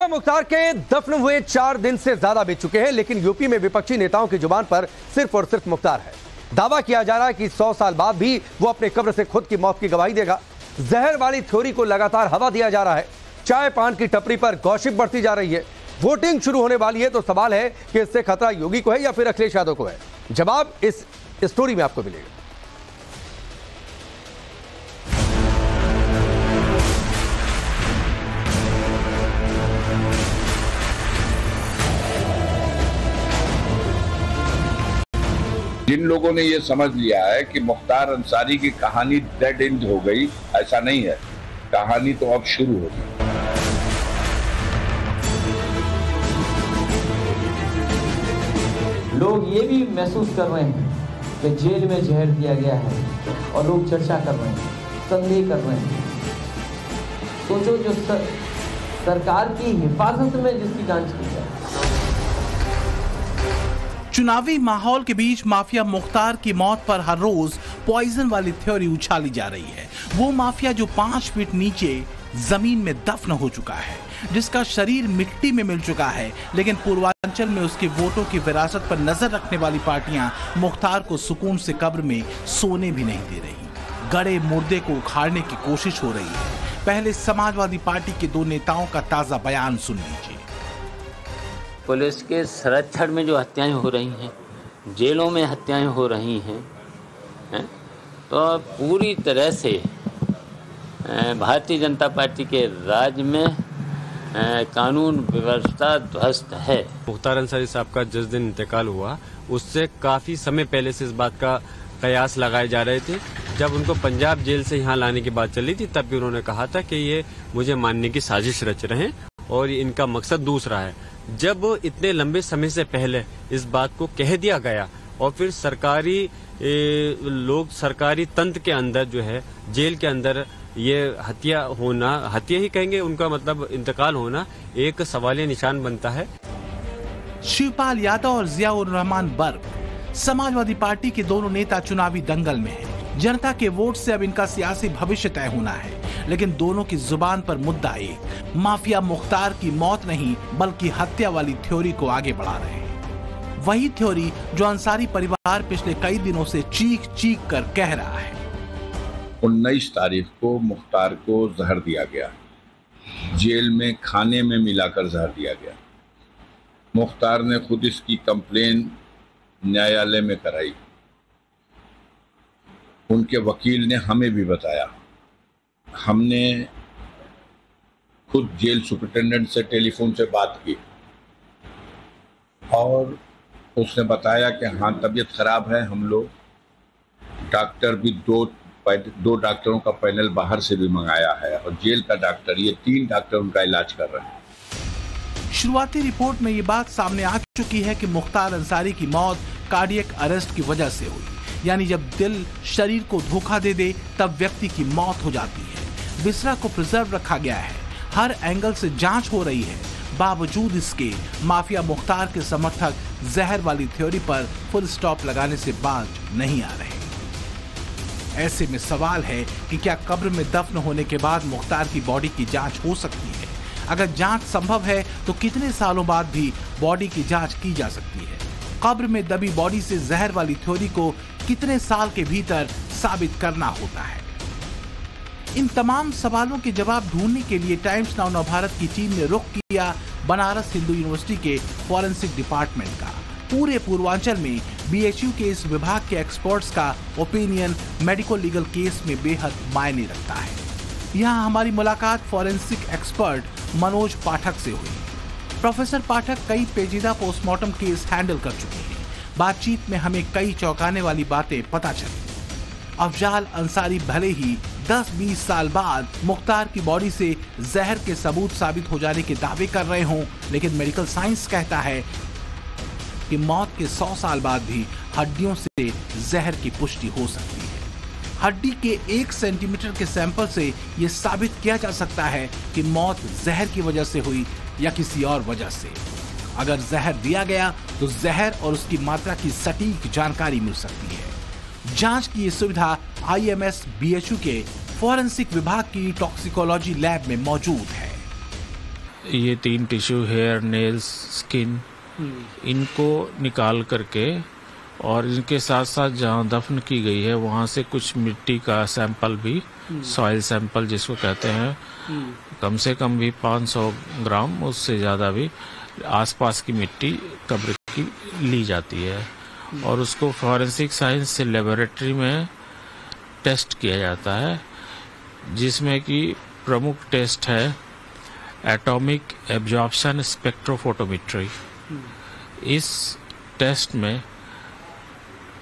मुख्तार के दफन हुए 4 दिन से ज्यादा बीत चुके हैं, लेकिन यूपी में विपक्षी नेताओं की जुबान पर सिर्फ और सिर्फ मुख्तार है। दावा किया जा रहा है कि 100 साल बाद भी वो अपने कब्र से खुद की मौत की गवाही देगा। जहर वाली थ्योरी को लगातार हवा दिया जा रहा है। चाय पान की टपरी पर गॉसिप बढ़ती जा रही है। वोटिंग शुरू होने वाली है, तो सवाल है कि इससे खतरा योगी को है या फिर अखिलेश यादव को है। जवाब इस स्टोरी में आपको मिलेगा। जिन लोगों ने ये समझ लिया है कि मुख्तार अंसारी की कहानी डेड एंड हो गई, ऐसा नहीं है। कहानी तो अब शुरू होगी। लोग ये भी महसूस कर रहे हैं कि जेल में जहर दिया गया है और लोग चर्चा कर रहे हैं, संदेह कर रहे हैं। सोचो जो सरकार की हिफाजत में जिसकी जांच की जाए। चुनावी माहौल के बीच माफिया मुख्तार की मौत पर हर रोज पॉइजन वाली थ्योरी उछाली जा रही है। वो माफिया जो 5 फीट नीचे जमीन में दफन हो चुका है, जिसका शरीर मिट्टी में मिल चुका है, लेकिन पूर्वांचल में उसके वोटों की विरासत पर नजर रखने वाली पार्टियां मुख्तार को सुकून से कब्र में सोने भी नहीं दे रही। गड़े मुर्दे को उखाड़ने की कोशिश हो रही है। पहले समाजवादी पार्टी के 2 नेताओं का ताजा बयान सुन लीजिए। पुलिस के संरक्षण में जो हत्याएं हो रही हैं, जेलों में हत्याएं हो रही हैं, तो पूरी तरह से भारतीय जनता पार्टी के राज में कानून व्यवस्था ध्वस्त है। मुख्तार अंसारी साहब का जिस दिन इंतकाल हुआ, उससे काफ़ी समय पहले से इस बात का कयास लगाए जा रहे थे। जब उनको पंजाब जेल से यहाँ लाने की बात चली थी, तब भी उन्होंने कहा था कि ये मुझे मारने की साजिश रच रहे हैं और इनका मकसद दूसरा है। जब इतने लंबे समय से पहले इस बात को कह दिया गया और फिर सरकारी तंत्र के अंदर जो है, जेल के अंदर ये हत्या होना, हत्या ही कहेंगे, उनका मतलब इंतकाल होना एक सवालिया निशान बनता है। शिवपाल यादव और जियाउर रहमान बर्क समाजवादी पार्टी के दोनों नेता चुनावी दंगल में हैं। जनता के वोट से अब इनका सियासी भविष्य तय होना है, लेकिन दोनों की जुबान पर मुद्दा एक, माफिया मुख्तार की मौत नहीं बल्कि हत्या वाली थ्योरी को आगे बढ़ा रहे हैं। वही थ्योरी जो अंसारी परिवार पिछले कई दिनों से चीख चीख कर कह रहा है। 19 तारीख को मुख्तार को जहर दिया गया, जेल में खाने में मिलाकर जहर दिया गया। मुख्तार ने खुद इसकी कंप्लेन न्यायालय में कराई। उनके वकील ने हमें भी बताया। हमने खुद जेल सुपरिटेंडेंट से टेलीफोन से बात की और उसने बताया कि हाँ, तबीयत खराब है। हम लोग डॉक्टर भी दो डॉक्टरों का पैनल बाहर से भी मंगाया है और जेल का डॉक्टर, ये 3 डॉक्टर उनका इलाज कर रहे हैं। शुरुआती रिपोर्ट में ये बात सामने आ चुकी है कि मुख्तार अंसारी की मौत कार्डियक अरेस्ट की वजह से हुई, यानी जब दिल शरीर को धोखा दे दे तब व्यक्ति की मौत हो जाती है। बिस्रा को प्रिजर्व रखा गया है, हर एंगल से जांच हो रही है। बावजूद इसके माफिया मुख्तार के समर्थक जहर वाली थ्योरी पर फुल स्टॉप लगाने से बाज नहीं आ रहे। ऐसे में सवाल है कि क्या कब्र में दफन होने के बाद मुख्तार की बॉडी की जांच हो सकती है? अगर जांच संभव है तो कितने सालों बाद भी बॉडी की जांच की जा सकती है? कब्र में दबी बॉडी से जहर वाली थ्योरी को कितने साल के भीतर साबित करना होता है? इन तमाम सवालों के जवाब ढूंढने के लिए टाइम्स नाउ नवभारत की टीम ने रुख किया बनारस हिंदू यूनिवर्सिटी के फॉरेंसिक डिपार्टमेंट का। पूरे पूर्वांचल में बीएचयू के इस विभाग के एक्सपर्ट्स का ओपिनियन मेडिकल लीगल केस में बेहद मायने रखता है। यहाँ हमारी मुलाकात फॉरेंसिक एक्सपर्ट मनोज पाठक से हुई। प्रोफेसर पाठक कई पेचीदा पोस्टमार्टम केस हैंडल कर चुके हैं। बातचीत में हमें कई चौंकाने वाली बातें पता चली। अफजाल अंसारी भले ही 10-20 साल बाद मुख्तार की बॉडी से जहर के सबूत साबित हो जाने के दावे कर रहे हों, लेकिन मेडिकल साइंस कहता है कि मौत के 100 साल बाद भी हड्डियों से जहर की पुष्टि हो सकती है। हड्डी के 1 सेंटीमीटर के सैंपल से यह साबित किया जा सकता है कि मौत जहर की वजह से हुई या किसी और वजह से। अगर जहर दिया गया तो जहर और उसकी मात्रा की सटीक जानकारी मिल सकती है। जांच की ये सुविधा IMS BHU के फॉरेंसिक विभाग की टॉक्सिकोलॉजी लैब में मौजूद है। ये 3 टिश्यू, हेयर, नेल्स, स्किन, इनको निकाल करके और इनके साथ साथ जहाँ दफन की गई है वहाँ से कुछ मिट्टी का सैंपल भी, सॉइल सैंपल जिसको कहते हैं, कम से कम भी 500 ग्राम, उससे ज़्यादा भी आसपास की मिट्टी कब्र की ली जाती है और उसको फॉरेंसिक साइंस से लेबोरेटरी में टेस्ट किया जाता है, जिसमें कि प्रमुख टेस्ट है एटॉमिक एब्जॉर्प्शन स्पेक्ट्रोफोटोमेट्री। इस टेस्ट में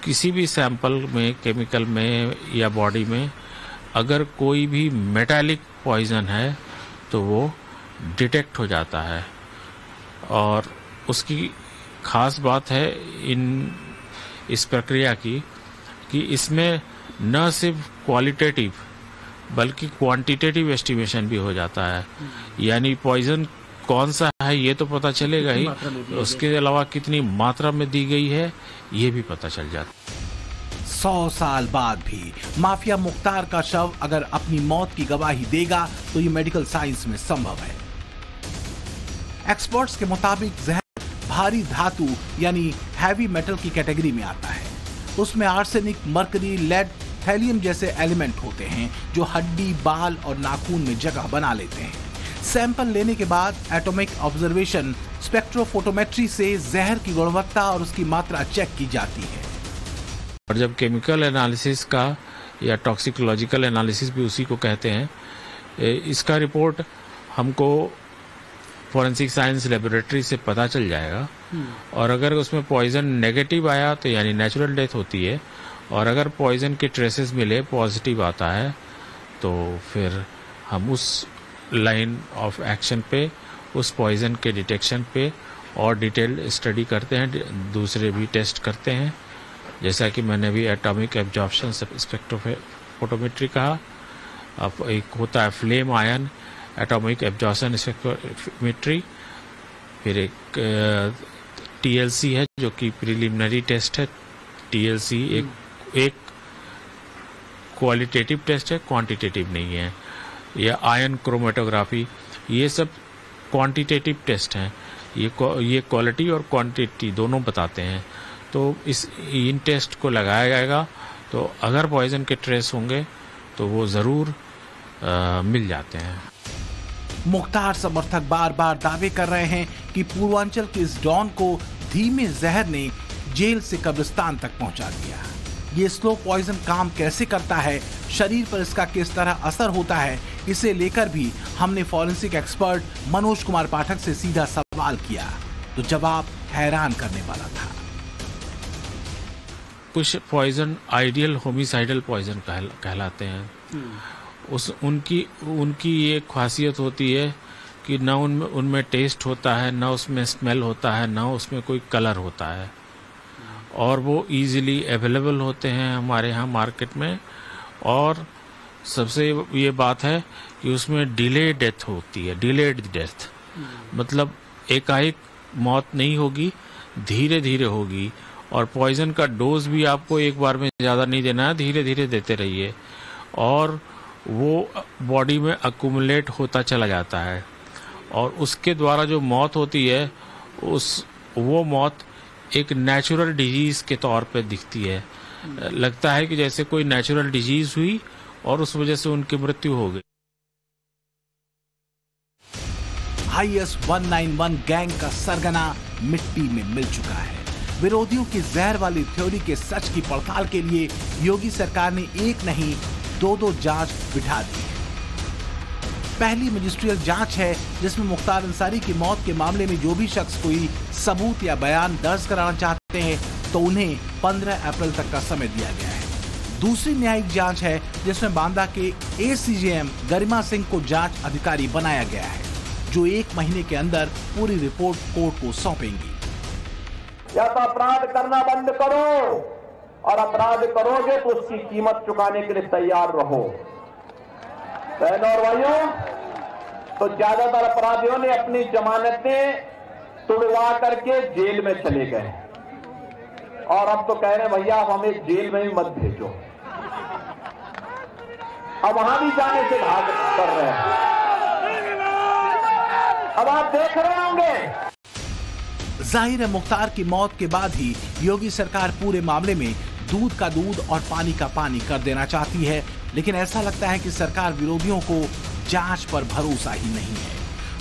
किसी भी सैंपल में, केमिकल में या बॉडी में अगर कोई भी मेटालिक पॉइजन है तो वो डिटेक्ट हो जाता है। और उसकी खास बात है इस प्रक्रिया की कि इसमें न सिर्फ क्वालिटेटिव बल्कि क्वांटिटेटिव एस्टिमेशन भी हो जाता है, यानी पॉइजन कौन सा है ये तो पता चलेगा ही, उसके अलावा कितनी मात्रा में दी गई है ये भी पता चल जाता है। 100 साल बाद भी माफिया मुख्तार का शव अगर अपनी मौत की गवाही देगा तो ये मेडिकल साइंस में संभव है। एक्सपर्ट्स के मुताबिक जहर भारी धातु यानी हैवी मेटल की कैटेगरी में आता है। उसमें आर्सेनिक, मरकरी, लेड, थैलियम जैसे एलिमेंट होते हैं जो हड्डी, बाल और नाखून में जगह बना लेते हैं। सैंपल लेने के बाद एटॉमिक ऑब्जर्वेशन स्पेक्ट्रोफोटोमेट्री से जहर की गुणवत्ता और उसकी मात्रा चेक की जाती है। और जब केमिकल एनालिसिस का या टॉक्सिकोलॉजिकल एनालिसिस भी उसी को कहते हैं, इसका रिपोर्ट हमको फॉरेंसिक साइंस लेबोरेटरी से पता चल जाएगा और अगर उसमें पॉइजन नेगेटिव आया तो यानी नेचुरल डेथ होती है, और अगर पॉइजन के ट्रेसेस मिले, पॉजिटिव आता है, तो फिर हम उस लाइन ऑफ एक्शन पे, उस पॉइजन के डिटेक्शन पे और डिटेल्ड स्टडी करते हैं, दूसरे भी टेस्ट करते हैं, जैसा कि मैंने भी एटॉमिक एब्जॉर्प्शन स्पेक्ट्रोफोटोमेट्री कहा। अब एक होता है flame ion atomic absorption spectrometry, फिर एक TLC है जो कि प्रिलिमिनरी टेस्ट है। TLC एक क्वालिटेटिव टेस्ट है, क्वांटिटेटिव नहीं है। या आयन क्रोमेटोग्राफी, ये सब क्वांटिटेटिव टेस्ट हैं, ये क्वालिटी और क्वांटिटी दोनों बताते हैं। तो इन टेस्ट को लगाया जाएगा तो अगर पॉइजन के ट्रेस होंगे तो वो ज़रूर मिल जाते हैं। मुख्तार समर्थक बार बार दावे कर रहे हैं कि पूर्वांचल के इस डॉन को धीमे जहर ने जेल से कब्रिस्तान तक पहुंचा दिया। ये स्लो पॉइजन काम कैसे करता है, शरीर पर इसका किस तरह असर होता है, इसे लेकर भी हमने फॉरेंसिक एक्सपर्ट मनोज कुमार पाठक से सीधा सवाल किया तो जवाब हैरान करने वाला था। कुछ पॉइजन आइडियल होमिसाइडल पॉइजन कहलाते हैं। उनकी ये खासियत होती है कि न उनमें टेस्ट होता है, न उसमें स्मेल होता है, न उसमें कोई कलर होता है, और वो इजीली अवेलेबल होते हैं हमारे यहाँ मार्केट में। और सबसे ये बात है कि उसमें डिले डेथ होती है, डिलेड डेथ, मतलब एकाएक मौत नहीं होगी, धीरे धीरे होगी। और पॉइजन का डोज भी आपको एक बार में ज़्यादा नहीं देना है, धीरे धीरे देते रहिए और वो बॉडी में अक्यूमुलेट होता चला जाता है। और उसके द्वारा जो मौत होती है वो मौत एक नेचुरल डिजीज़ के तौर पे दिखती है। लगता है कि जैसे कोई नेचुरल डिजीज़ हुई और उस वजह से उनकी मृत्यु हो गई। IS 191 गैंग का सरगना मिट्टी में मिल चुका है। विरोधियों की जहर वाली थ्योरी के सच की पड़ताल के लिए योगी सरकार ने एक नहीं 2 जांच बिठा दी। पहली मजिस्ट्रियल जांच है जिसमें मुख्तार अंसारी की मौत के मामले में जो भी शख्स कोई सबूत या बयान दर्ज कराना चाहते हैं तो उन्हें 15 अप्रैल तक का समय दिया गया है। दूसरी न्यायिक जांच है जिसमें बांदा के ACJM गरिमा सिंह को जांच अधिकारी बनाया गया है, जो 1 महीने के अंदर पूरी रिपोर्ट कोर्ट को सौंपेंगी। या तो अपराध करना बंद करो, और अपराध करोगे तो उसकी कीमत चुकाने के लिए तैयार रहो। बहनों और भाइयों, तो ज्यादातर अपराधियों ने अपनी जमानतें तुड़वा करके जेल में चले गए और अब तो कह रहे हैं भैया हमें जेल में ही मत भेजो। अब वहां भी जाने से भाग कर रहे हैं। अब आप देख रहे होंगे। जाहिर है मुख्तार की मौत के बाद ही योगी सरकार पूरे मामले में दूध का दूध और पानी का पानी कर देना चाहती है, लेकिन ऐसा लगता है कि सरकार विरोधियों को जांच पर भरोसा ही नहीं है।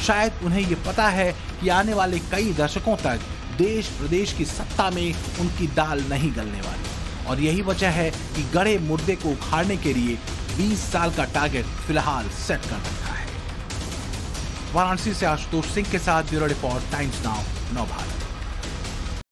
शायद उन्हें ये पता है कि आने वाले कई दशकों तक देश प्रदेश की सत्ता में उनकी दाल नहीं गलने वाली, और यही वजह है कि गड़े मुर्दे को उखाड़ने के लिए 20 साल का टारगेट फिलहाल सेट कर रखा है। वाराणसी से आशुतोष सिंह के साथ ब्यूरो रिपोर्ट, टाइम्स नाउ, नव भारत।